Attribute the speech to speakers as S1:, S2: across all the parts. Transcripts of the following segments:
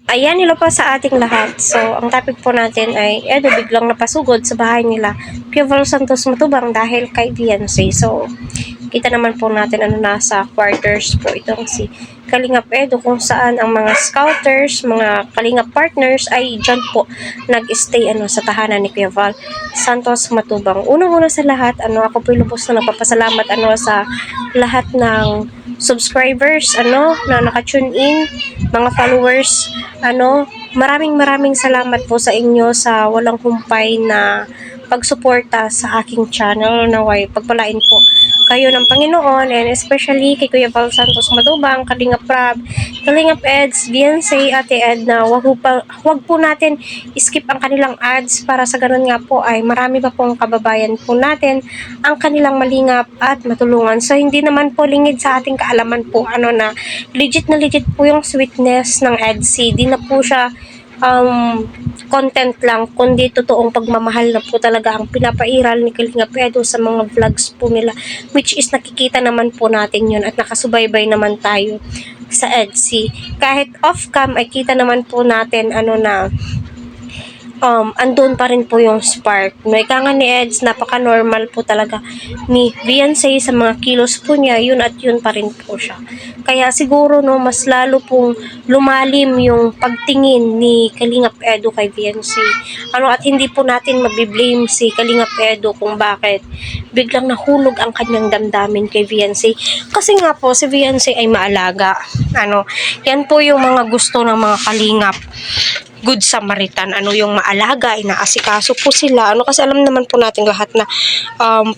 S1: Ayan, hello po sa ating lahat. So, ang topic po natin ay Edo biglang napasugod sa bahay nila Kuya Val Santos Matubang dahil kay Beyonce. So, kita naman po natin nasa quarters po itong si Kalingap Edo kung saan ang mga scouters, mga Kalingap partners ay dyan po nag-stay sa tahanan ni Kuya Val Santos Matubang. Unang-una sa lahat, ako po lubos na nagpapasalamat sa lahat ng subscribers na naka-tune in, mga followers, maraming salamat po sa inyo sa walang humpay na pagsuporta sa aking channel. Naway pagpalain po kayo ng Panginoon, and especially kay Kuya Val Santos Matubang, Kalingap Rab, Kalingap Eds, Beyonce, Ate Ed, na wag po natin skip ang kanilang ads para sa ganun nga po ay marami pa pong kababayan po natin ang kanilang malingap at matulungan. So hindi naman po lingid sa ating kaalaman po na legit po yung sweetness ng EDC. Di na po siya content lang, kundi totoong pagmamahal na po talaga ang pinapairal ni Kalingap Edo sa mga vlogs po nila, which is nakikita naman po natin yun at nakasubaybay naman tayo sa EDC. Kahit off-cam ay kita naman po natin na andun pa rin po yung spark. No, ika nga ni Eds, napaka-normal po talaga ni Beyonce sa mga kilos po niya, yun at yun pa rin po siya. Kaya siguro mas lalo pong lumalim yung pagtingin ni Kalingap Edo kay Beyonce. At hindi po natin mabiblame si Kalingap Edo kung bakit biglang nahulog ang kanyang damdamin kay Beyonce. Kasi nga po, si Beyonce ay maalaga. Yan po yung mga gusto ng mga Kalingap Good Samaritan, yung maalaga, inaasikaso po sila, kasi alam naman po natin lahat na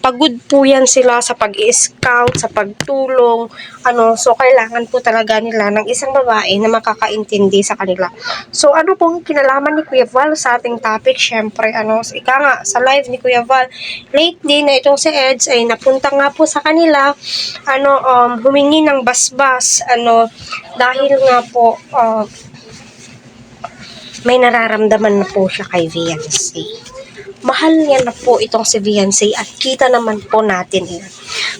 S1: pagod po yan sila sa pag-i-scout, sa pagtulong, so kailangan po talaga nila ng isang babae na makakaintindi sa kanila. So ano pong kinalaman ni Kuya Val sa ating topic? Syempre, ika nga, sa live ni Kuya Val, lately na itong si Eds ay napunta nga po sa kanila, humingi ng basbas, dahil nga po, may nararamdaman na po siya kay Beyonce. Mahal niya na po itong si Beyonce at kita naman po natin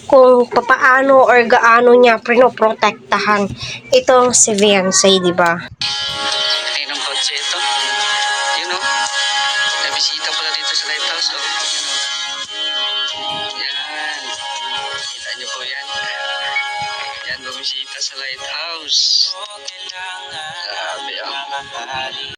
S1: kung papaano or gaano niya pinoprotektahan itong si Beyonce, di ba?
S2: Ng kotse ito. Nabisita pala dito sa lighthouse. Yan. Kita niyo po yan. Yan, bumisita sa lighthouse. Grabe